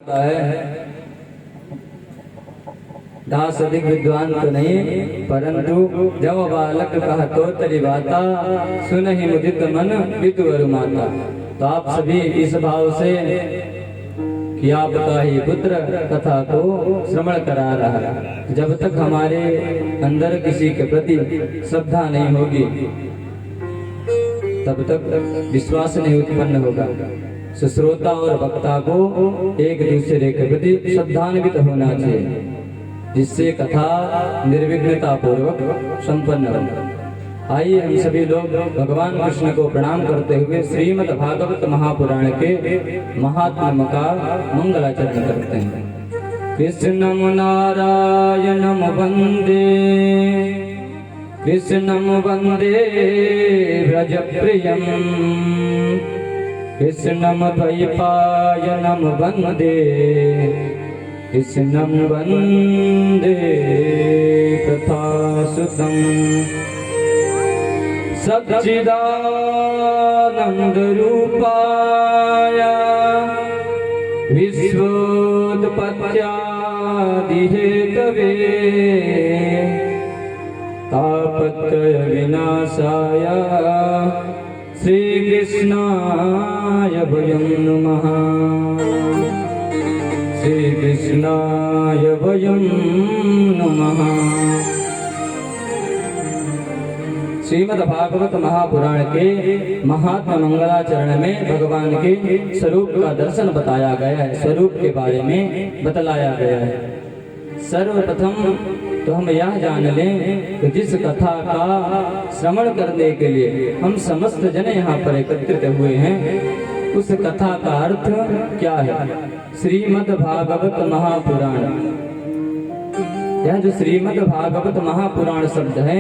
है। दास अधिक विद्वान तो नहीं, परंतु जब बालक कहा तो तरी बाता, सुन ही मुदित मन विदुर माता। तो आप सभी इस भाव से कि आपका ही पुत्र कथा को श्रवण करा रहा है। जब तक हमारे अंदर किसी के प्रति श्रद्धा नहीं होगी तब तक विश्वास नहीं उत्पन्न होगा। श्रोता और वक्ता को एक दूसरे के प्रति श्रद्धान्वित होना चाहिए, जिससे कथा निर्विघ्नता पूर्वक संपन्न हो। आइए हम सभी लोग भगवान कृष्ण को प्रणाम करते हुए श्रीमद् भागवत महापुराण के महात्म्य का मंगलाचरण करते हैं। कृष्णम नारायणम वंदे, कृष्णम वंदे व्रजप्रियम, कृष्णम द्वैपायनम वंदे, कृष्णं वंदे कथासुतं। सच्चिदानंद रूपाय विश्वोत्पत्त्यादि हेतवे, तापत्रय विनाशाय श्री कृष्णाय वयं नमः, श्री कृष्णाय वयं नमः। श्रीमद् भागवत महापुराण के महात्म्य मंगलाचरण में भगवान के स्वरूप का दर्शन बताया गया है, स्वरूप के बारे में बतलाया गया है। सर्वप्रथम तो हम यह जान लें कि जिस कथा का श्रवण करने के लिए हम समस्त जन यहाँ पर एकत्रित हुए हैं, उस कथा का अर्थ क्या है। श्रीमद् भागवत महापुराण, यह जो श्रीमद् भागवत महापुराण शब्द है,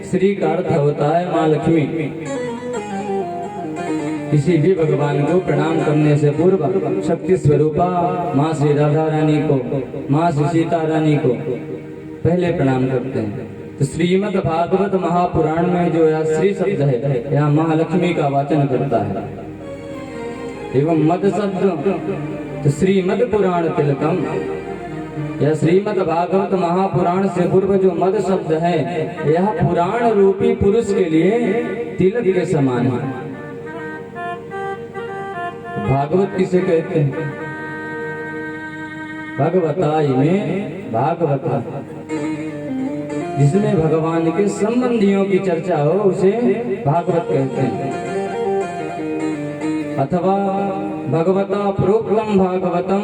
श्री का अर्थ होता है माँ लक्ष्मी। किसी भी भगवान को प्रणाम करने से पूर्व शक्ति स्वरूपा माँ श्री राधा रानी को, माँ श्री सीता रानी को पहले प्रणाम करते हैं। तो श्रीमद् भागवत महापुराण में जो यह श्री शब्द है, यह महालक्ष्मी का वाचन करता है। एवं मद शब्द तो श्रीमद् पुराण तिलकम, यह श्रीमद् भागवत महापुराण से पूर्व जो मद शब्द है, यह पुराण रूपी पुरुष के लिए तिलक के समान है। भागवत किसे कहते हैं? भगवताई में भागवता, जिसमें भगवान के संबंधियों की चर्चा हो उसे भागवत कहते हैं। अथवा भगवता प्रोक्तम भागवतम,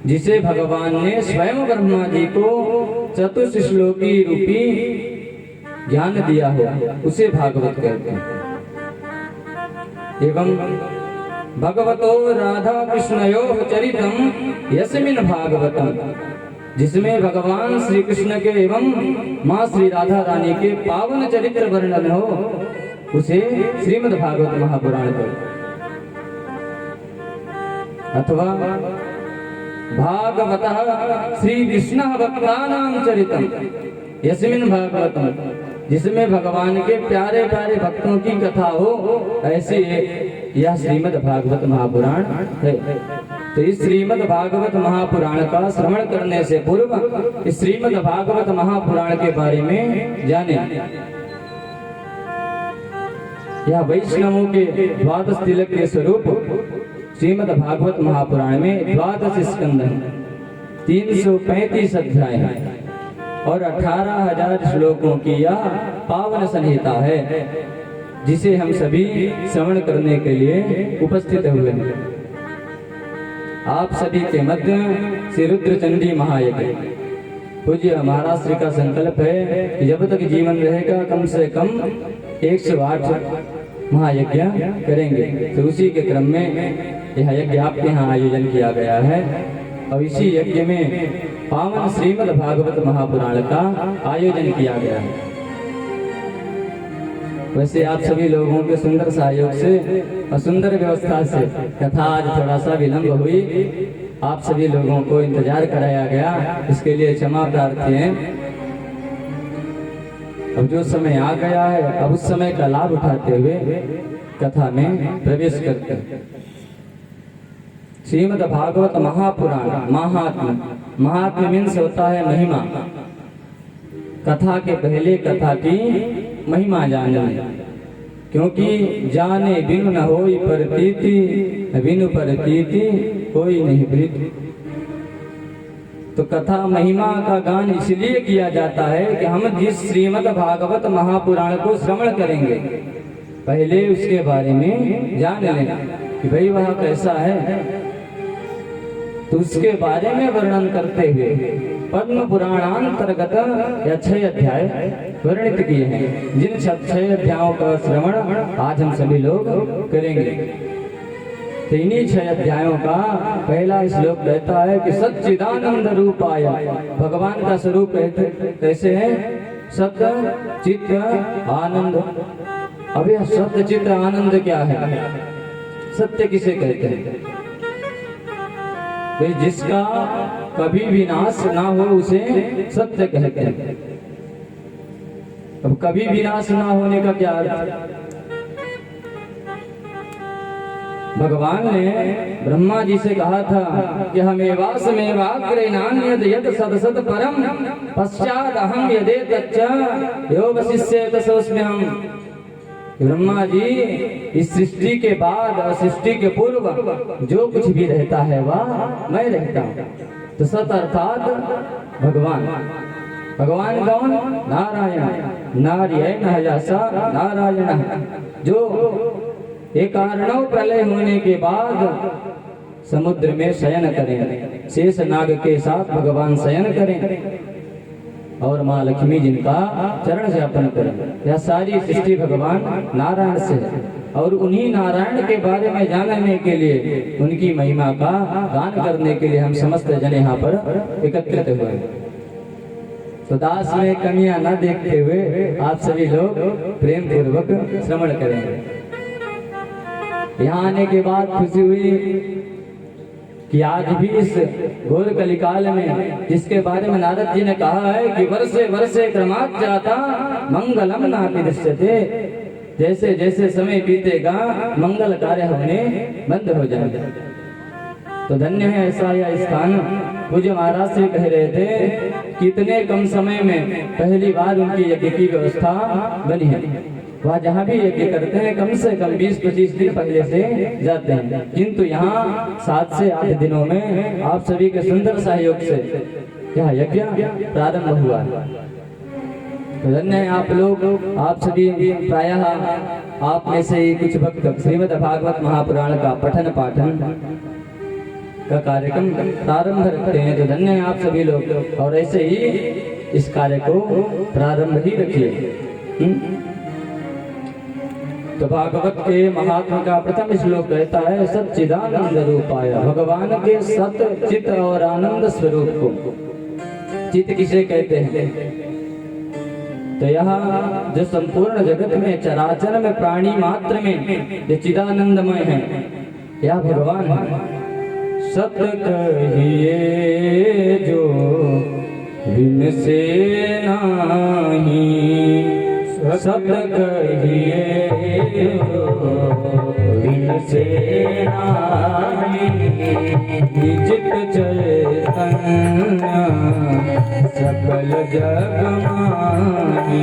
जिसे भगवान ने स्वयं ब्रह्मा जी को चतुश्लोकी रूपी ज्ञान दिया हो, उसे भागवत कहते हैं। एवं भगवतो राधा कृष्णयोः चरितम यस्मिन् भागवतम, जिसमें भगवान श्री कृष्ण के एवं माँ श्री राधा रानी के पावन चरित्र वर्णन हो, उसे श्रीमद् भागवत महापुराण कहते। अथवा भागवतः श्री कृष्ण भक्तानां चरितम यस्मिन् भागवतम, जिसमें भगवान के प्यारे प्यारे भक्तों की कथा हो, ऐसे यह श्रीमद् भागवत महापुराण है। तो इस श्रीमद् भागवत महापुराण का श्रवण करने से पूर्व इस श्रीमद् भागवत महापुराण के बारे में जाने। यह वैष्णवों के द्वादश तिलक के स्वरूप श्रीमद् भागवत महापुराण में द्वादश स्कंद हैं, 335 अध्याय हैं और 18,000 श्लोकों की यह पावन संहिता है, जिसे हम सभी श्रवण करने के लिए उपस्थित हुए हैं। आप सभी के मध्य श्री रुद्रचंडी महायज्ञ, पूज्य महाराज श्री का संकल्प है कि जब तक जीवन रहेगा कम से कम 108 महायज्ञ करेंगे। तो उसी के क्रम में यह यज्ञ आपके यहाँ आयोजन किया गया है और इसी यज्ञ में पावन श्रीमद् भागवत महापुराण का आयोजन किया गया है। वैसे आप सभी लोगों के सुंदर सहयोग से और सुंदर व्यवस्था से कथा आज थोड़ा सा विलंब हुई, आप सभी लोगों को इंतजार कराया गया, इसके लिए क्षमा प्रार्थी हैं। अब जो समय आ गया है, अब उस समय का लाभ उठाते हुए कथा में प्रवेश करते हैं। श्रीमद् भागवत महापुराण महात्म्य। महात्म्य मीन्स होता है महिमा, कथा के पहले कथा की महिमा जानना, क्योंकि जाने बिनु न होई प्रतीति, बिनु प्रतीति कोई नहीं प्रीति। तो कथा महिमा का गान इसलिए किया जाता है कि हम जिस श्रीमद् भागवत महापुराण को श्रवण करेंगे पहले उसके बारे में जान लेना कि भाई वह कैसा है, तो उसके बारे में वर्णन करते हुए पद्म पुराणांतर्गत या 6 अध्याय वर्णित किए हैं, जिन 6 अध्यायों का श्रवण आज हम सभी लोग करेंगे। तो इन्हीं 6 अध्यायों का पहला श्लोक कहता है कि सच्चिदानंद रूपाय, भगवान का स्वरूप कैसे है? सत्य चित्त आनंद। अब यह सत्य चित्त आनंद क्या है? सत्य किसे कहते हैं? जिसका कभी विनाश ना हो उसे सत्य कहते हैं। अब कभी विनाश ना होने का क्या अर्थ? भगवान ने ब्रह्मा जी से कहा था कि हमेवास में वाग्रे नान्यद यद सदसत परम पश्चात अहम यदे तच्च यो वशिष्येत सोऽस्म्यहम्। ब्रह्मा जी, इस सृष्टि के बाद और सृष्टि के पूर्व जो कुछ भी रहता है वह मैं रहता हूँ। तो सत अर्थात भगवान। भगवान कौन? नारायण। नारायण हयासा नारायण, जो एक कारणों प्रलय होने के बाद समुद्र में शयन करें, शेष नाग के साथ भगवान शयन करें और माँ लक्ष्मी जिनका चरण से अर्पण करें। यह सारी सृष्टि भगवान नारायण से है और उन्हीं नारायण के बारे में जानने के लिए, उनकी महिमा का गान करने के लिए हम समस्त जन यहाँ पर एकत्रित हुए। तो दास में कमियां न देखते हुए आप सभी लोग प्रेम पूर्वक श्रवण करेंगे। यहाँ आने के बाद खुशी हुई कि आज भी इस घोर कलिकाल में जिसके बारे में नारद जी ने कहा है कि वर्षे वर्षे क्रमात् जाता मंगलम नापि दृश्यते, जैसे जैसे समय बीतेगा मंगल कार्य होने बंद हो जाएगा। तो धन्य है ऐसा यह स्थान। पूज्य महाराज से कह रहे थे कि इतने कम समय में पहली बार उनकी यज्ञ की व्यवस्था बनी है। वह जहाँ भी यज्ञ करते हैं कम से कम 20-25 दिन पहले से जाते हैं, किंतु यहाँ 7 से 8 दिनों में आप सभी के सुंदर सहयोग से यह यज्ञ प्रारंभ हुआ है। तो धन्य है आप लोग, आप सभी प्रायः आप में से ही कुछ भक्त श्रीमद् भागवत महापुराण का पठन पाठन का कार्यक्रम प्रारंभ रखते हैं। तो धन्य है आप सभी लोग, और ऐसे ही इस कार्य को प्रारंभ ही रखिए। तो भागवत के महात्मा का प्रथम श्लोक कहता है सच्चिदानंद रूपाय, भगवान के सत चित और आनंद स्वरूप को। चित किसे कहते हैं? तो यह जो संपूर्ण जगत में चराचर में प्राणी मात्र में जो चिदानंदमय है यह भगवान है। सत्य कहिए जो बिन से नाही, सत्य कहिए बिन से नाही, चित चैतन्य सकल जग माही,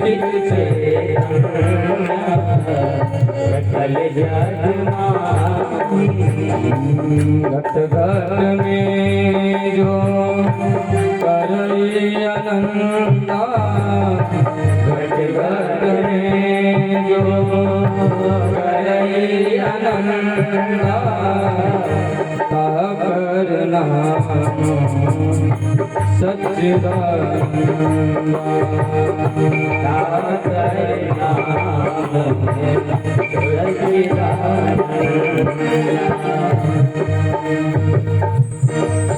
चित चैतन्य सकल जग माही। घट घट में जो करई अनंता, घट घट में जो करई अनंता, ता करना सच्चिदानंद, ता करना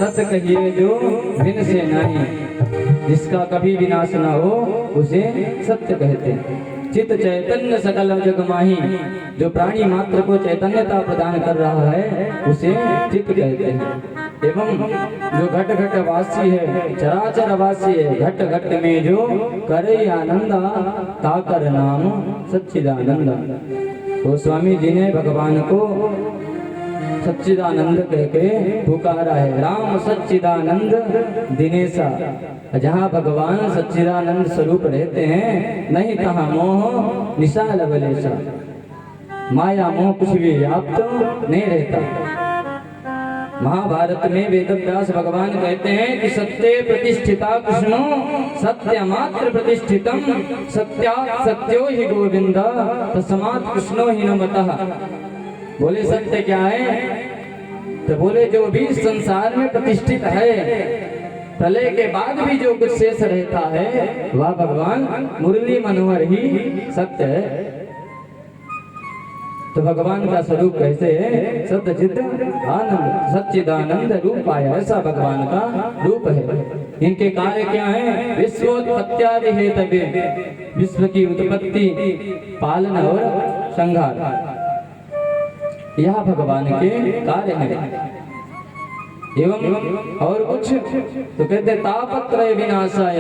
सत्य कहिए जो भिन्न से नहीं, जिसका कभी विनाश न हो उसे सत्य कहते हैं। चित चैतन्य सकल जग माही, जो प्राणी मात्र को चैतन्यता प्रदान कर रहा है उसे चित्त कहते हैं। एवं जो घट घट वासी है, चराचर वासी है, घट घट में जो करे आनंदा, ताकर नाम सच्चिदानंद। तो स्वामी जी ने भगवान को सच्चिदानंद कह के पुकारा है। राम सच्चिदानंद दिनेशा, जहाँ भगवान सच्चिदानंद स्वरूप रहते हैं नहीं तहाँ मोह निशाल बलेशा, माया मोह कुछ भी व्याप्त नहीं रहता। महाभारत में वेदव्यास भगवान कहते हैं कि सत्य प्रतिष्ठिता कृष्णो सत्य मात्र प्रतिष्ठितम, सत्यात् सत्यो ही गोविंद तस्मात् कृष्णो ही न मतः। बोले सत्य क्या है? तो बोले जो भी संसार में प्रतिष्ठित है, प्रलय के बाद भी जो कुछ शेष रहता है वह भगवान मुरली मनोहर ही सत्य है। तो भगवान का स्वरूप कैसे है? सत्यचित आनंद सच्चिदानंद रूप आया, ऐसा भगवान का रूप है। इनके कार्य क्या है? विश्वोत्पत्त्यादि हेतवे, विश्व की उत्पत्ति, पालन और संहार, यह भगवान के कार्य है। एवं और कुछ तो कहते तापत्रय विनाशाय,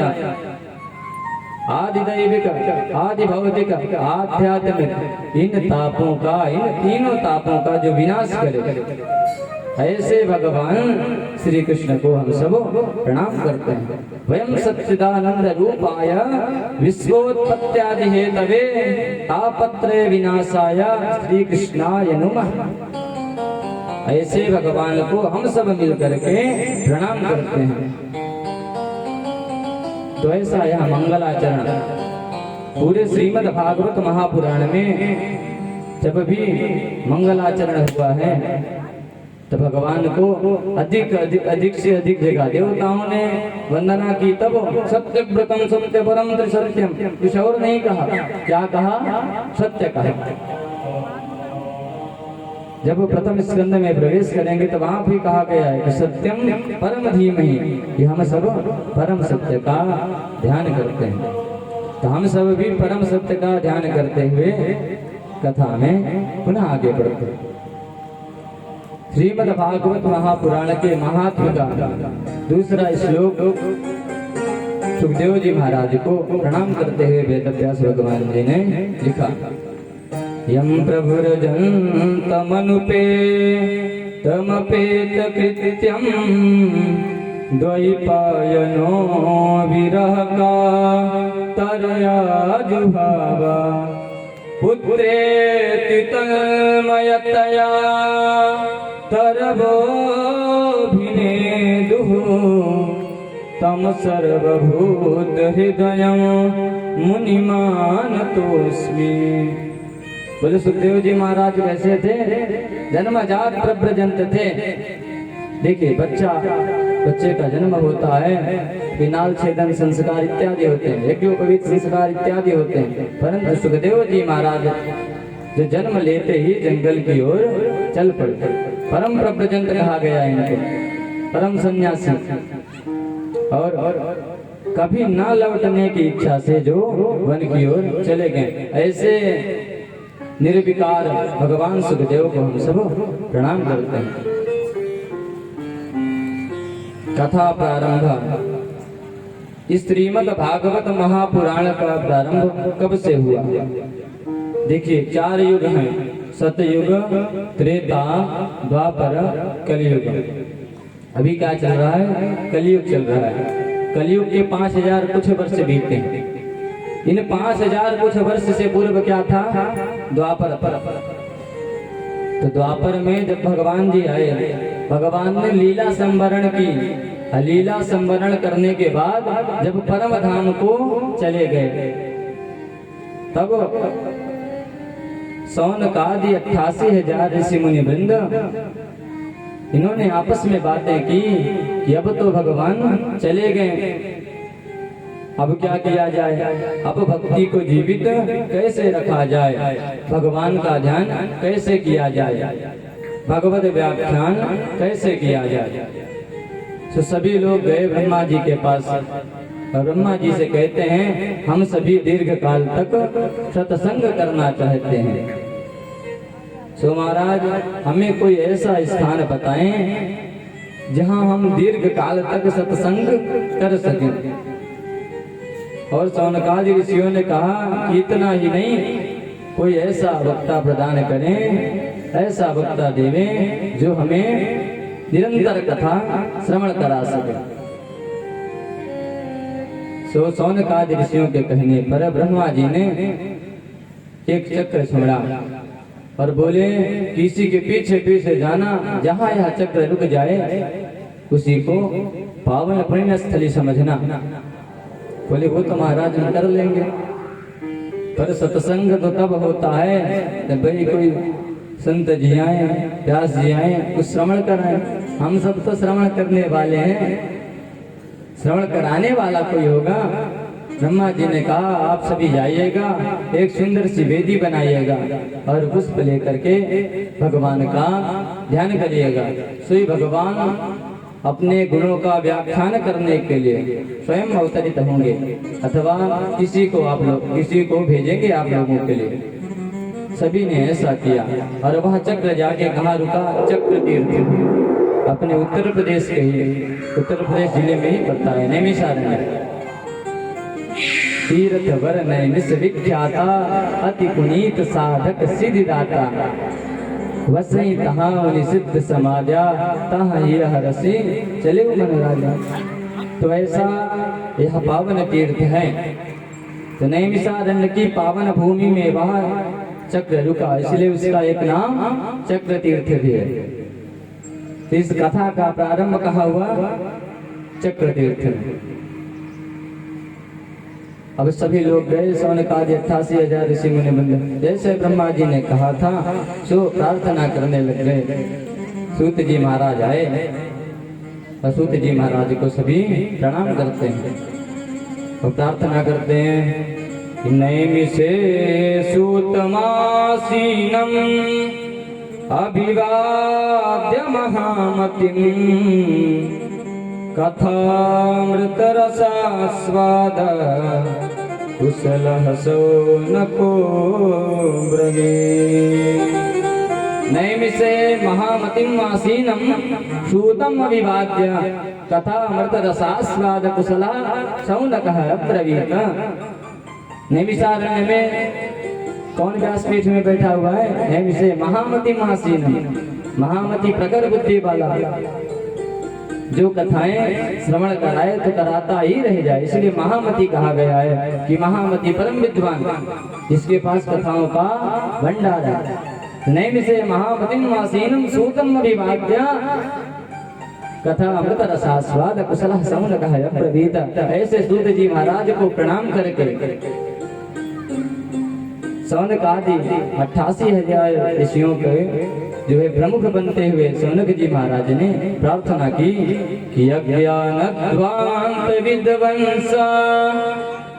आदि दैविक, आदि भौतिक, आध्यात्मिक, इन तापों का, इन तीनों तापों का जो विनाश करे, ऐसे भगवान श्री कृष्ण को हम सब प्रणाम करते हैं। वयम सच्चिदानंद रूपाय विश्वोत्पत्त्यादि हेतवे तापत्रय विनाशाय श्री कृष्णाय नमः। ऐसे भगवान को हम सब मिलकर के प्रणाम करते हैं। तो ऐसा यह मंगलाचरण पूरे श्रीमद् भागवत महापुराण में जब भी मंगलाचरण हुआ है तो भगवान को अधिक से अधिक जगह देवताओं ने वंदना की। तब सत्य व्रतम सत्य परम त्रिसत्यम, कुछ और नहीं कहा। क्या कहा? सत्य कहा। जब प्रथम स्कंद में प्रवेश करेंगे तो वहां भी कहा गया है कि सत्यम परम धीमहि, कि हम सब परम सत्य का ध्यान करते हैं। तो हम सब भी परम सत्य का ध्यान करते हुए कथा में पुनः आगे बढ़ते हैं। श्रीमद् भागवत महापुराण के महात्म का दूसरा श्लोक सुखदेव जी महाराज को प्रणाम करते हुए वेदव्यास भगवान जी ने लिखा। यम प्रभुरजन्तमनुपे तमपेत कृत्यम द्वैपायनो विरह का तरया जुभावा पुत्रेति तन्मयतया तरवोभिनेदुः तम सर्वभूत हृदयं मुनिमानतोऽस्मि। बोले सुखदेव जी महाराज कैसे थे? जन्मजात प्रव्रजंत थे। देखिए बच्चे का जन्म होता है, पिनाल छेदन संस्कार इत्यादि होते हैं, यज्ञोपवीत संस्कार इत्यादि होते हैं, परंतु सुखदेव जी महाराज जो जन्म लेते ही जंगल की ओर चल पड़ते। परम प्रव्रजंत कहा गया इनको, परम सन्यासी, और कभी न लौटने की इच्छा से जो वन की ओर चले गए। ऐसे निर्विकार भगवान सुखदेव को हम सब प्रणाम करते हैं। कथा प्रारंभ। इस श्रीमद् भागवत महापुराण का प्रारंभ कब से हुआ? देखिए 4 युग हैं, सतयुग, त्रेता, द्वापर, कलयुग। अभी क्या चल रहा है? कलयुग चल रहा है। कलयुग के 5000 कुछ वर्ष बीते हैं। इन 5000 कुछ वर्ष से पूर्व क्या था? द्वापर। तो द्वापर में जब भगवान जी आए, भगवान ने लीला संवरण की। लीला संवरण करने के बाद जब परम धाम को चले गए, तब सौनकादि 88,000 ऋषि मुनि वृंद इन्होंने आपस में बातें की कि अब तो भगवान चले गए, अब क्या किया जाए? अब भक्ति को जीवित कैसे रखा जाए? भगवान का ध्यान कैसे किया जाए? भगवत व्याख्यान कैसे किया जाए? तो सभी लोग गए ब्रह्मा जी के पास और ब्रह्मा जी से कहते हैं हम सभी दीर्घ काल तक सत्संग करना चाहते हैं। सो महाराज हमें कोई ऐसा स्थान बताएं जहां हम दीर्घ काल तक सत्संग कर सकें। और सौनकादि ऋषियों ने कहा कि इतना ही नहीं, कोई ऐसा वक्ता प्रदान करें ऐसा वक्ता देवे जो हमें निरंतर कथा श्रवण करा सके। सो सौनकादि ऋषियों के कहने पर ब्रह्मा जी ने एक चक्र छोड़ा और बोले किसी के पीछे पीछे जाना, जहां यह चक्र रुक जाए उसी को पावन पुण्य स्थली समझना। बोले वो तो महाराज हम कर लेंगे, पर सत्संग तो तब होता है जब भाई कोई संत जी आए, व्यास जी आए, कुछ श्रवण कराए। हम सब तो श्रवण करने वाले हैं, श्रवण कराने वाला कोई होगा। ब्रह्मा जी ने कहा आप सभी जाइएगा, एक सुंदर सी वेदी बनाइएगा और पुष्प लेकर के भगवान का ध्यान करिएगा। सोई भगवान अपने गुणों का व्याख्यान करने के लिए स्वयं अवतरित होंगे, अथवा किसी को भेजेंगे आप लोगों के लिए। सभी ने ऐसा किया और वह चक्र जाके कहाँ रुका? चक्र तीर्थ, अपने उत्तर प्रदेश के ही, उत्तर प्रदेश जिले में ही पड़ता है, नैमिषारण्य। तीर्थ वर्ण विख्याता, अति पुनीत साधक सिद्धिदाता, वसई तहाँ सिद्ध समाजा, तहाँ यह रसी चले मन राजा। तो ऐसा यह पावन तीर्थ है। तो नैमिषारण्य की पावन भूमि में वह चक्र रुका, इसलिए उसका एक नाम चक्र तीर्थ भी है। तो इस कथा का प्रारंभ कहाँ हुआ? चक्र तीर्थ। अब सभी लोग गए, सौनकादि 88,000 ऋषि मुनि बंधु जैसे ब्रह्मा जी ने कहा था सो प्रार्थना करने लग गए। सूत जी महाराज आए और सूत जी महाराज को सभी प्रणाम करते हैं और प्रार्थना करते हैं। नैमिषे सूतमासीनम अभिवाद्य महामतिम, कथामृत रसास्वाद कुशलः शौनको ब्रवे। नैमिषे महामतिम आसीनम सूतम अभिवाद्य कथामृत रसास्वाद कुशलः शौनकः ब्रवीत। नैमिषारण्य में कौन व्यासपीठ में बैठा हुआ है? नैमिषे महामतिम आसीनम, महामति प्रखर बुद्धि वाला, जो कथाएं श्रवण कराए तो कराता ही रह जाए, इसलिए महामति कहा गया है कि महामति परम विद्वान, जिसके पास कथाओं का भंडार है। नैमिषे महामतिम आसीनम सूतम अभिवाद्य कथा अमृत रसास्वाद कुशलः शौनकः ब्रवीत। ऐसे सूत जी महाराज को प्रणाम करके शौनक आदि 88,000 ऋषियों के जो है प्रमुख बनते हुए शौनक जी महाराज ने प्रार्थना की कि अज्ञानध्वांत विद्वंसा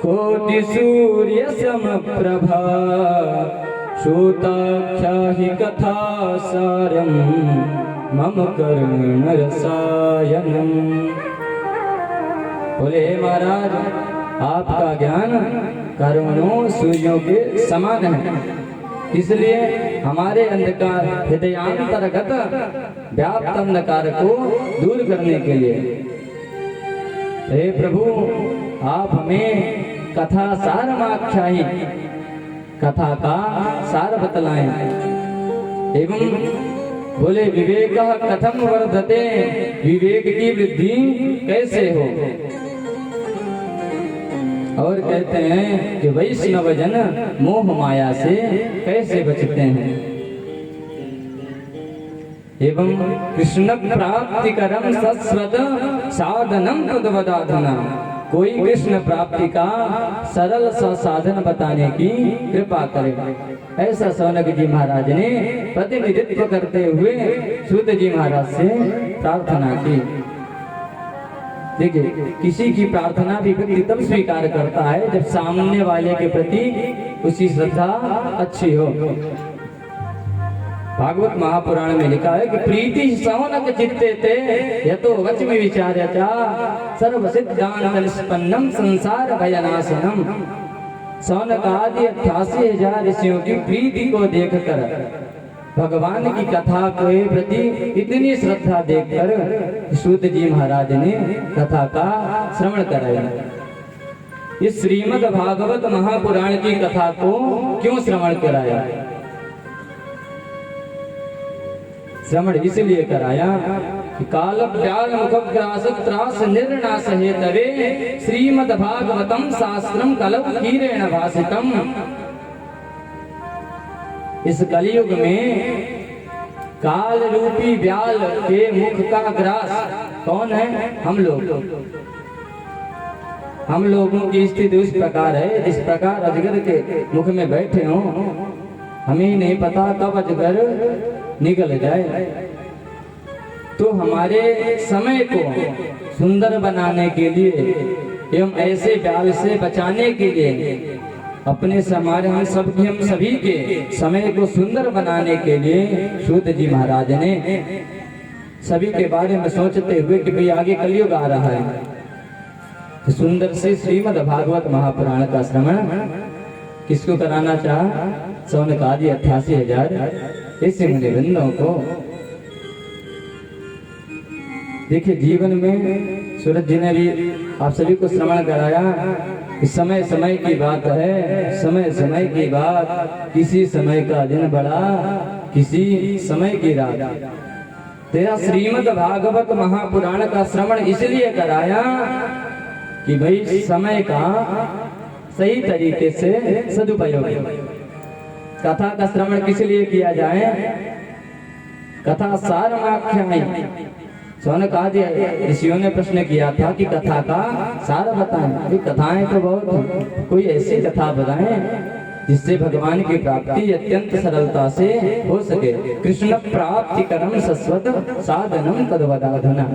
कोटि सूर्य समप्रभा, श्रोताख्या हि कथा सारम मम कर्ण रसायनम। बोले महाराज आपका ज्ञान करोड़ों सूर्यों के समान है, इसलिए हमारे अंधकार हृदयांतर्गत व्याप्त अंधकार को दूर करने के लिए हे प्रभु आप हमें कथा सारमाख्यायी, कथा का सार बतलाएं। एवं बोले विवेक कथम वर्धते, विवेक की वृद्धि कैसे हो। और कहते हैं कि वैष्णव जन मोह माया से कैसे बचते हैं। एवं कृष्ण प्राप्ति करम सस्वत साधनम तद्वदाधना, कोई कृष्ण प्राप्ति का सरल सा साधन बताने की कृपा करे। ऐसा शौनक जी महाराज ने प्रतिनिधित्व करते हुए सूत जी महाराज से प्रार्थना की। देखिए किसी की प्रार्थना भी व्यक्ति तब स्वीकार करता है जब सामने वाले के प्रति उसकी श्रद्धा अच्छी हो। भागवत महापुराण में लिखा है कि प्रीति शौनक चित्ते ते यतो वचमि विचार्यता सर्व सिद्धांत निष्पन्नम संसार भयनाशनम। शौनक आदि 88,000 ऋषियों की प्रीति को देखकर, भगवान की कथा के प्रति इतनी श्रद्धा देखकर सूत जी महाराज ने कथा का श्रवण कराया। इस श्रीमद् भागवत महापुराण की कथा को क्यों श्रवण कराया? श्रवण इसलिए कराया कि काल व्याल मुखग्रास त्रास निर्नाश हेतवे श्रीमद् भागवतम शास्त्रम कलव कीरेण भासितम। इस कलयुग में काल रूपी व्याल के मुख का ग्रास कौन है? हम लोग। हम लोगों की स्थिति उस प्रकार है जिस प्रकार अजगर के मुख में बैठे हो, हमें नहीं पता कब अजगर निकल जाए। तो हमारे समय को सुंदर बनाने के लिए एवं ऐसे व्याल से बचाने के लिए अपने समाज हम सभी के समय को सुंदर बनाने के लिए सूत जी महाराज ने सभी के बारे में सोचते हुए कि भाई आगे कलयुग आ रहा है, तो सुंदर से श्रीमद् भागवत महापुराण का श्रवण किसको कराना चाहा? सौनकादि 88,000 ऐसे मुनिवृंदों को। देखिए जीवन में सूरज जी ने भी आप सभी को श्रवण कराया। समय समय की बात है, समय समय की बात, किसी समय का दिन बड़ा, किसी समय की रात। तेरा श्रीमद् भागवत महापुराण का श्रवण इसलिए कराया कि भाई समय का सही तरीके से सदुपयोग। कथा का श्रवण किस लिए किया जाए? कथा सारमाख्यायी। सौनक आदि ऋषियों ने प्रश्न किया था कि कथा का सार बताएं। कथाएं तो बहुत, कोई ऐसी कथा बताएं जिससे भगवान की प्राप्ति अत्यंत सरलता से हो सके। कृष्ण प्राप्ति करम सस्वत साधनम तद्वदाधना।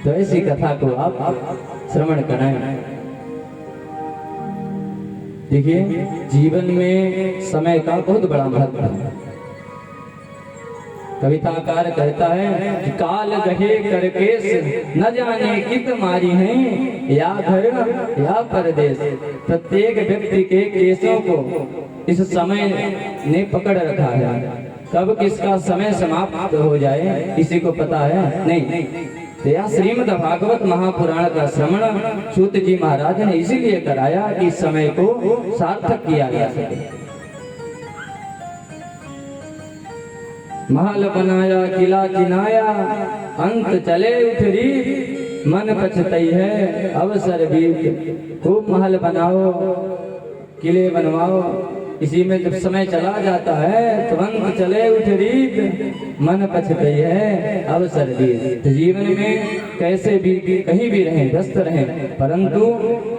तो ऐसी कथा को आप श्रवण कराएं। देखिए जीवन में समय का बहुत बड़ा महत्व है। कविताकार कहता है कि काल गहे करकेश न जाने कित मारी हैं, या घर या परदेश। प्रत्येक व्यक्ति के केसों को इस समय ने पकड़ रखा है। कब किसका समय समाप्त हो जाए किसी को पता है नहीं। तो यह श्रीमद् भागवत महापुराण का श्रवण सूत जी महाराज ने इसीलिए कराया कि समय को सार्थक किया जा सके। महल बनाया किला चिनाया, अंत चले उठरी मन पछतई है अवसर बीत। खूब महल बनाओ, किले बनवाओ, इसी में जब समय चला जाता है तो अंत चले उठरी मन पछतई है अवसर बीत। जीवन में कैसे भी कहीं भी रहें, व्यस्त रहें, परंतु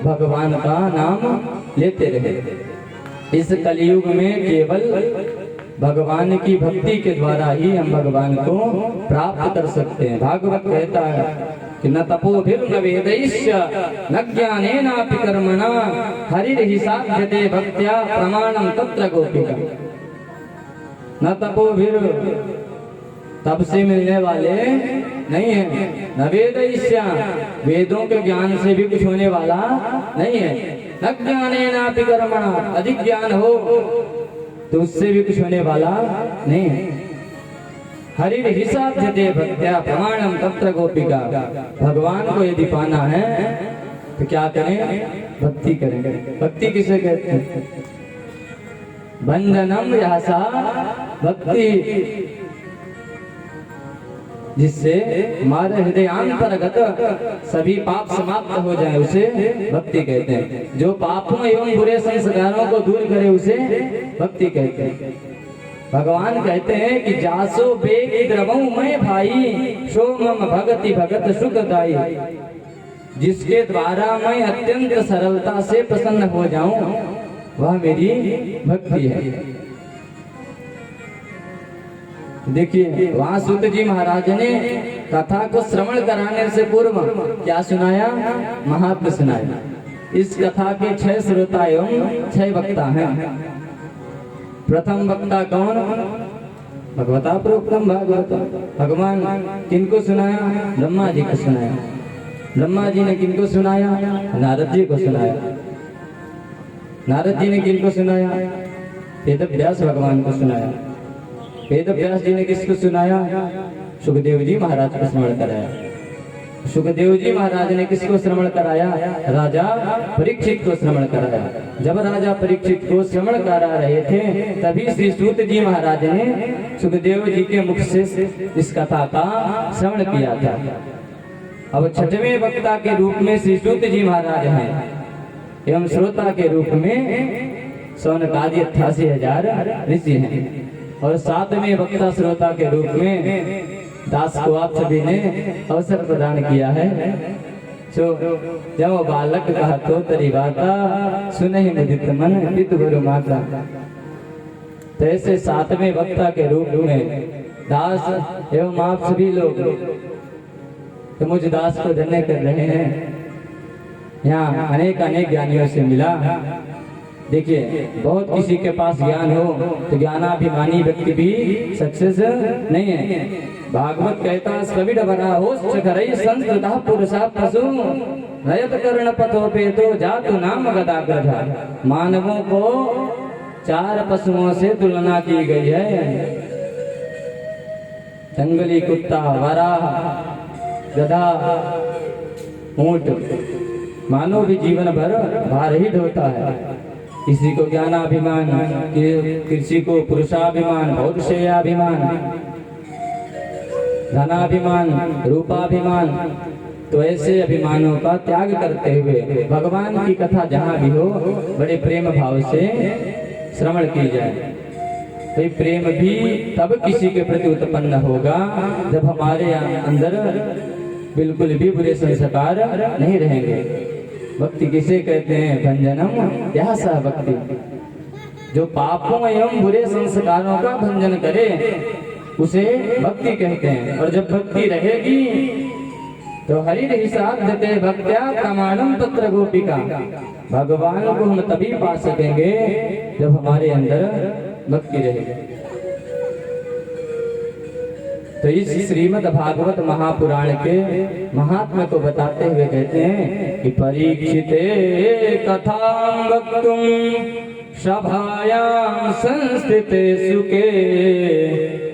भगवान का नाम लेते रहे। इस कलयुग में केवल भगवान की भक्ति के द्वारा ही हम भगवान को प्राप्त कर सकते हैं। भागवत कहता है कि न तपोभिर्न वेदैश्च न ज्ञानेनापि कर्मणा हरिर्हि साध्यते भक्त्या प्रमाणं तत्र गोपिका। न तपोभिर तप से मिलने वाले नहीं है, न वेदैश्च वेदों के ज्ञान से भी कुछ होने वाला नहीं है, न ज्ञानेनापि कर्मणा अधिक ज्ञान हो तो उससे भी कुछ होने वाला नहीं है। हरिर्हि साध्यते भक्त्या प्रमाणम तत्र गोपिका। भगवान को यदि पाना है तो क्या करें? भक्ति करें। भक्ति किसे कहते हैं? बंधनम यासा भक्ति, जिससे हमारे हृदयांतर्गत सभी पाप समाप्त हो जाए उसे भक्ति कहते हैं। जो पापों एवं बुरे संस्कारों को दूर करे उसे भक्ति कहते हैं। भगवान कहते हैं कि जासो बेग द्रवऊ मैं भाई, सो मम भगति भगत सुखदाई। जिसके द्वारा मैं अत्यंत सरलता से प्रसन्न हो जाऊं वह मेरी भक्ति है। देखिए वहां सूत जी महाराज ने कथा को श्रवण कराने से पूर्व क्या सुनाया? महात्म्य सुनाया। इस कथा के 6 श्रोता एवं 6 वक्ता हैं। प्रथम वक्ता कौन? भगवता प्रोक्तम भागवत। भगवान किनको सुनाया? ब्रह्मा जी को सुनाया। ब्रह्मा जी ने किनको सुनाया? नारद जी को सुनाया। नारद जी ने किनको सुनाया? वेद व्यास भगवान को सुनाया। वेद व्यास जी ने किसको सुनाया? सुखदेव जी महाराज को स्मरण कराया। सुखदेव जी महाराज ने किसको श्रवण कराया? राजा परीक्षित को श्रवण कराया। जब राजा परीक्षित को श्रवण करा रहे थे तभी श्री सूत जी महाराज ने सुखदेव जी के मुख से इस कथा का श्रवण किया था। अब छठवें वक्ता के रूप में श्री सूत जी महाराज हैं एवं श्रोता के रूप में सौनकादि 88,000 ऋषि हैं और सातवें वक्ता श्रोता के रूप में दास को आप सभी ने अवसर प्रदान किया है। जो जब बालक कहा तो तरी बाता सुनहि मुदित मन पितु गुरु माता। तो ऐसे सातवें वक्ता के रूप में दास एवं आप सभी लोग तो मुझ दास को धन्य कर रहे हैं। यहाँ अनेक ज्ञानियों से मिला। देखिए बहुत किसी के पास ज्ञान हो तो ज्ञानाभिमानी व्यक्ति भी सक्सेस नहीं है। भागवत कहता सविड बना हो चकरई संस्कृता पुरुषा पशु रयत कर्ण पथो पे तो जातु नाम गदाग्रधा। मानवों को 4 पशुओं से तुलना की गई है। जंगली कुत्ता, वराह, गधा, ऊंट मानो भी जीवन भर भार ही ढोता है। किसी को ज्ञानाभिमान, किसी को पुरुषाभिमान, पौरुषेयाभिमान, धनाभिमान, रूपाभिमान। तो ऐसे अभिमानों का त्याग करते हुए भगवान की कथा जहाँ भी हो बड़े प्रेम भाव से श्रवण की जाए। तो प्रेम भी तब किसी के प्रति उत्पन्न होगा जब हमारे अंदर बिल्कुल भी बुरे संस्कार नहीं रहेंगे। भक्ति किसे कहते हैं? भंजनम यह सह भक्ति। जो पापों एवं बुरे संस्कारों का भंजन करे उसे भक्ति कहते हैं। और जब भक्ति रहेगी तो हरि हिसाबते भक्त्या प्रमाणम तत्र गोपिका। भगवान को हम तभी पा सकेंगे जब हमारे अंदर भक्ति रहेगी। तो इस श्रीमद् भागवत महापुराण के महात्मा को बताते हुए कहते हैं कि परीक्षिते कथां वक्तुं सभायां संस्थिते सुके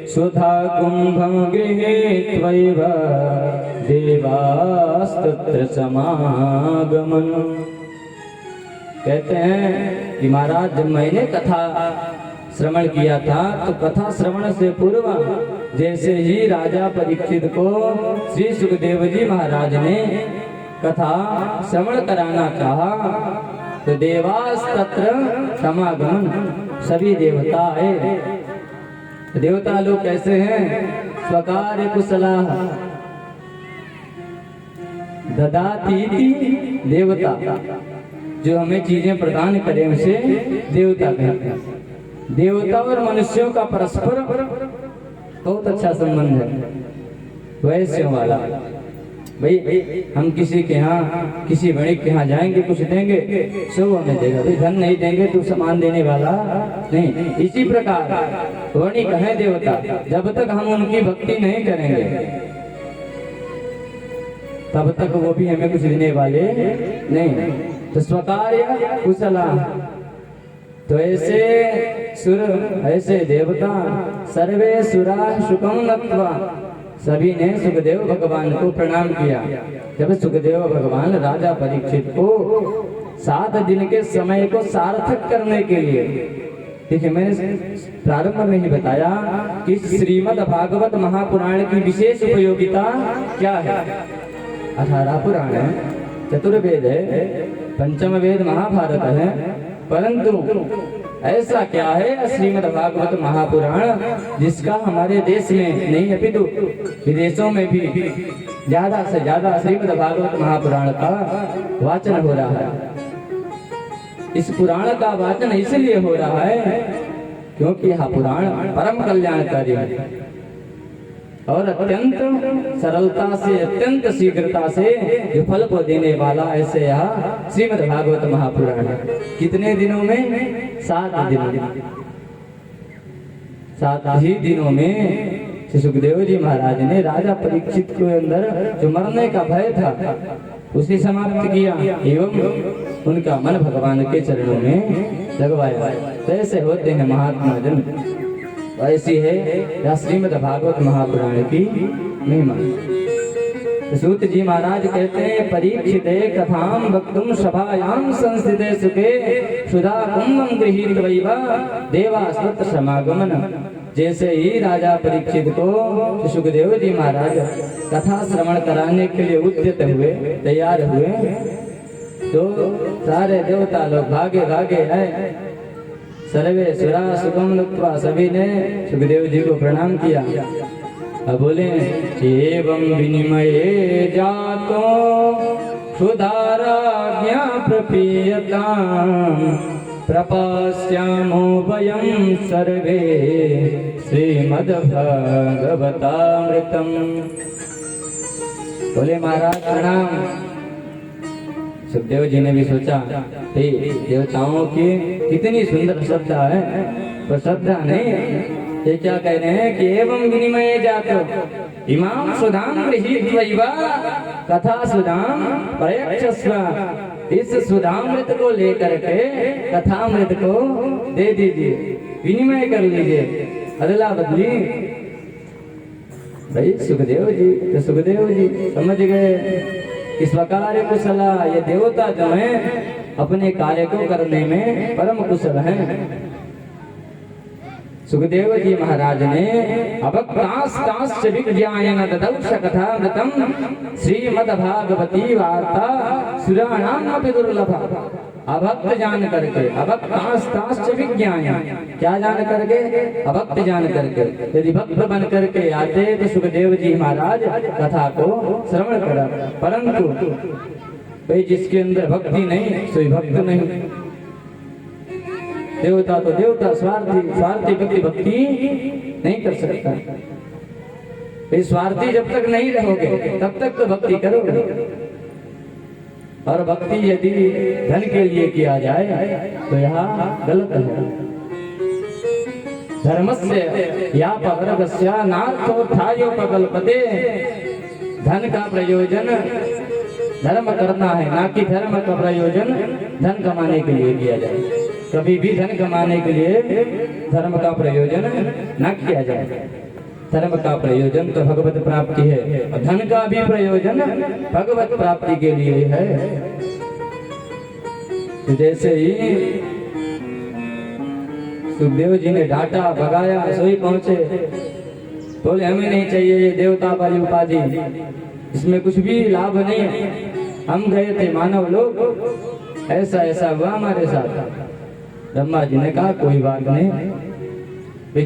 सुधा कुंभं गृहीत्वैव देवास्तत्र समागमन्। कहते हैं कि महाराज जब मैंने कथा श्रवण किया था तो कथा श्रवण से पूर्व जैसे ही राजा परीक्षित को श्री सुखदेव जी महाराज ने कथा श्रवण कराना चाहा तो देवास तत्र समागमन, सभी देवता आए। देवता लोग कैसे हैं? स्वकार्य कुशला ददातीति देवता, जो हमें चीजें प्रदान करें उसे देवता कहते हैं। देवता और मनुष्यों का परस्पर बहुत अच्छा संबंध है, वैश्यों वाला। भाई हम किसी के यहाँ, किसी वणिक के यहाँ जाएंगे, कुछ देंगे सब हमें देगा। भाई धन नहीं देंगे तो सामान देने वाला नहीं। इसी प्रकार वणिक है देवता, जब तक हम उनकी भक्ति नहीं करेंगे तब तक वो भी हमें कुछ देने वाले नहीं। तो स्वकार्य कुशला, तो ऐसे सुर, ऐसे देवता सर्वे सुरा शुकम नत्वा, सभी ने सुखदेव भगवान को प्रणाम किया। जब सुखदेव भगवान राजा परीक्षित को 7 दिन के समय को सार्थक करने के लिए, देखिए मैंने प्रारंभ में ही बताया कि श्रीमद् भागवत महापुराण की विशेष उपयोगिता क्या है। 18 पुराण है, चतुर्वेद है, पंचम वेद महाभारत है, परंतु ऐसा क्या है श्रीमद् भागवत महापुराण जिसका हमारे देश में नहीं अपितु विदेशों में भी ज्यादा से ज्यादा श्रीमद् भागवत महापुराण का वाचन हो रहा है। इस पुराण का वाचन इसलिए हो रहा है क्योंकि यह पुराण परम कल्याणकारी है और अत्यंत सरलता से, अत्यंत शीघ्रता से जो फल को देने वाला ऐसे यह श्रीमद् भागवत महापुराण है। कितने दिनों में? 7 दिनों। 7 ही दिनों में श्री सुखदेव जी महाराज ने राजा परीक्षित के अंदर जो मरने का भय था उसे समाप्त किया एवं उनका मन भगवान के चरणों में लगवाया। कैसे होते हैं महात्मा जन, ऐसी है या श्रीमद् भागवत महापुराण की महिमा। तो सूत जी महाराज कहते हैं परीक्षिते कथाम वक्तुम सभायाम संस्थिते सुखे सुधा कुंभम गृहीत वैवा देवास्तुत समागमन। जैसे ही राजा परीक्षित को सुखदेव जी महाराज कथा श्रवण कराने के लिए उद्यत हुए, तैयार हुए, तो सारे देवता लोग भागे भागे आए। सर्वे सुरा सुगम लुप्त्वा, सभी ने सुखदेव जी को प्रणाम किया। अब बोले एवं विनिमय जातो सुधाराज्ञा प्रपीयता प्रपश्यामो वयं सर्वे श्रीमद्भागवतामृतम्। बोले महाराज प्रणाम। सुखदेव जी ने भी सोचा देवताओं की कितनी सुंदर श्रद्धा है, पर श्रद्धा नहीं, ये क्या कह रहे हैं कि एवं विनिमय जातो इमाम सुधाम गृहीत्वैवा कथा सुधाम प्रयच्छस्व। इस सुधामृत को लेकर के कथामृत को दे दीजिए, विनिमय कर लीजिए, अदला बदली। भाई सुखदेव जी तो सुखदेव जी समझ गए इस प्रकार कुशला, ये देवता जो है अपने कार्य को करने में परम कुशल हैं। सुखदेव जी महाराज ने अभक्तास्ताश्च विज्ञायन ददौष कथामृतम् श्रीमद्भागवती वार्ता सुराणामपि दुर्लभा। अभक्त जान करके, अभक्तास्ताश्च विज्ञायन, क्या जान करके? अभक्त जान करके। यदि भक्त बन करके आते तो सुखदेव जी महाराज कथा को श्रवण करा, परंतु भाई जिसके अंदर भक्ति नहीं सोई भक्त नहीं। देवता तो देवता, स्वार्थी स्वार्थी व्यक्ति भक्ति नहीं कर सकता। स्वार्थी जब तक नहीं रहोगे तब तक तो भक्ति करोगे। और भक्ति यदि धन के लिए किया जाए तो यहाँ गलत है। धर्मस्य या पवर्गस्य नार्थोत्थायोपकल्पते। धन का प्रयोजन धर्म करना है, ना कि धर्म का प्रयोजन धन कमाने के लिए किया जाए। कभी भी धन कमाने के लिए धर्म का प्रयोजन न किया जाए। धर्म का प्रयोजन तो भगवत प्राप्ति है, और धन का भी प्रयोजन भगवत प्राप्ति के लिए है। तो जैसे ही सुखदेव जी ने डांटा, भगाया, सोई पहुंचे, बोले हमें नहीं चाहिए ये देवता वाली उपाधि, इसमें कुछ भी लाभ नहीं है। हम गए थे मानव लोग, ऐसा ऐसा हुआ हमारे साथ। ब्रह्मा जी ने कहा कोई बात नहीं,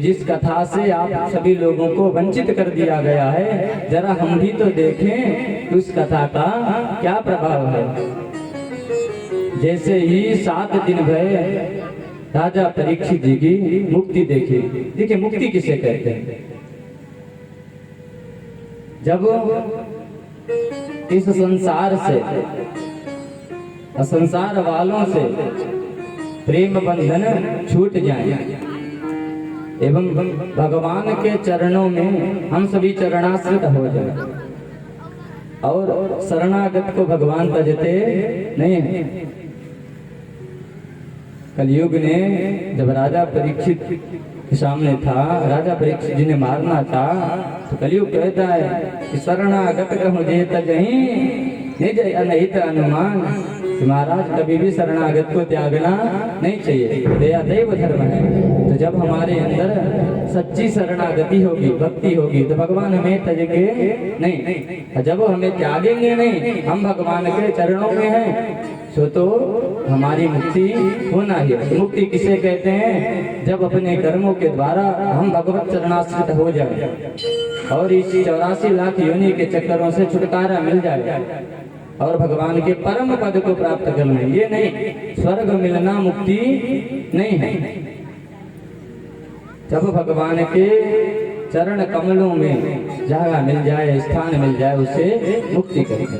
जिस कथा से आप सभी लोगों को वंचित कर दिया गया है, जरा हम भी तो देखें कि उस कथा का क्या प्रभाव है। जैसे ही 7 दिन भये, राजा परीक्षित जी की मुक्ति देखी। देखिए मुक्ति किसे कहते हैं? जब इस संसार से, संसार वालों से प्रेम बंधन छूट जाए एवं भगवान के चरणों में हम सभी चरणाश्रित हो जाए, और शरणागत को भगवान तजते नहीं है। कलयुग ने जब राजा परीक्षित के सामने था, राजा परीक्षित जी ने मारना था, तो कलयुग कहता है कि शरणागत कहूँ जे तजहि निज अनहित अनुमान। कि महाराज कभी भी शरणागत को त्यागना नहीं चाहिए, दया दैव धर्म है। तो जब हमारे अंदर सच्ची शरणागति होगी, भक्ति होगी, तो भगवान हमें तजेंगे नहीं। जब हमें त्यागेंगे नहीं, हम भगवान के चरणों में हैं, सो तो हमारी मुक्ति होना ही। मुक्ति किसे कहते हैं? जब अपने कर्मों के द्वारा हम भगवत चरणाश्रित हो जाए और इस 84 लाख योनि के चक्करों से छुटकारा मिल जाए और भगवान के परम पद को प्राप्त कर लें। ये नहीं, स्वर्ग मिलना मुक्ति नहीं है। जब भगवान के चरण कमलों में जगह मिल जाए, स्थान मिल जाए, उसे मुक्ति करेंगे।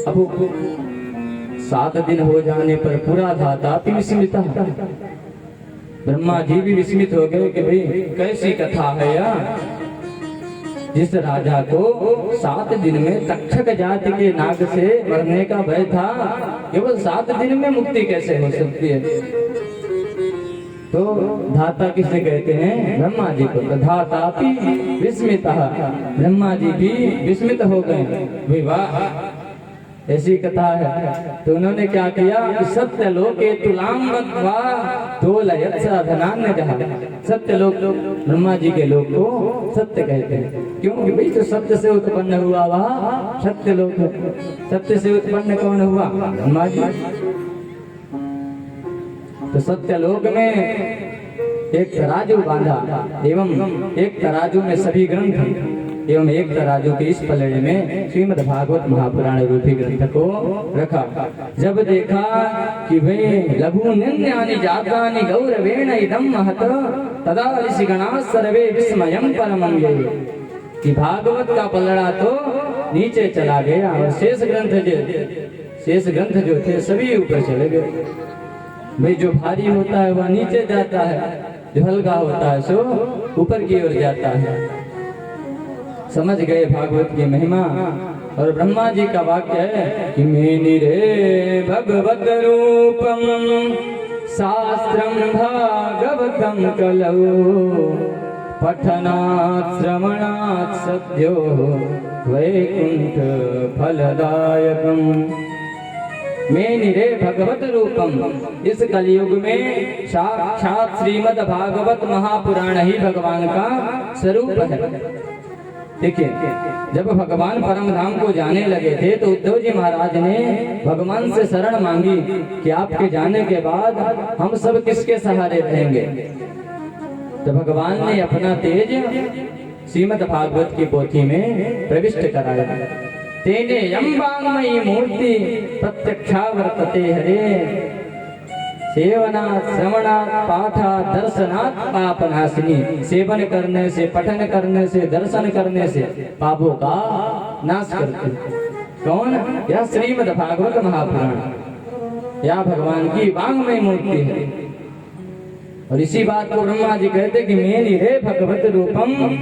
अब 7 दिन हो जाने पर पूरा धाता भी विस्मित है। ब्रह्मा जी भी विस्मित हो गए कि भाई कैसी कथा है यार, जिस राजा को 7 दिन में तक्षक जाति के नाग से मरने का भय था, केवल 7 दिन में मुक्ति कैसे हो सकती है? तो धाता किसे कहते हैं? ब्रह्मा जी को। तो धातापि विस्मितः, ब्रह्मा जी भी विस्मित हो गए। विवाह ऐसी कथा है। तो उन्होंने क्या किया कि सत्य लोके तुलाम मत्वा तोलयत् साधनान्य कहा। सत्य लोक, ब्रह्मा जी के लोक को सत्य कहते हैं, क्योंकि भाई जो सत्य से उत्पन्न हुआ वह सत्य लोक है। सत्य से उत्पन्न कौन हुआ? ब्रह्मा जी। तो सत्य लोक में एक तराजू बांधा एवं एक तराजू में सभी ग्रंथ एवं एक तराजू के इस पलड़े में श्रीमद् भागवत महापुराण रूपी ग्रंथ को रखा। जब देखा कि वे लघु निन्यानि जातानि गौरवेण इदं महत तदा ऋषिगणा सर्वे विस्मयं परमं ये, कि भागवत का पलड़ा तो नीचे चला गया और शेष ग्रंथ जो थे सभी ऊपर चले गए। भाई जो भारी होता है वह नीचे जाता है, जो हल्का होता है सो ऊपर की ओर जाता है। समझ गए भागवत की महिमा। और ब्रह्मा जी का वाक्य है कि मेनिरे भगवत रूपम शास्त्रम भागवतम कलौ पठनात् श्रवणात् सद्यो वैकुंठ फलदायकम। मेनिरे भगवत रूपम, इस कलयुग में साक्षात श्रीमद् भागवत महापुराण ही भगवान का स्वरूप है। देखिए, जब भगवान परम धाम को जाने लगे थे तो उद्धव जी महाराज ने भगवान से शरण मांगी कि आपके जाने के बाद हम सब किसके सहारे रहेंगे। तो भगवान ने अपना तेज श्रीमद् भागवत की पोथी में प्रविष्ट कराया। तेने यम वाङ्मयी मूर्ति प्रत्यक्षा वर्तते हरे, सेवनात् श्रवणात् पाठात् दर्शनात् पापनाशिनी। सेवन करने से, पठन करने से, दर्शन करने से पापों का नाश करते। कौन? यह श्रीमद् भागवत महापुराण, यह भगवान की वाङ्मयी मूर्ति है। और इसी बात को ब्रह्मा जी कहते कि मेनिरे भगवत रूपम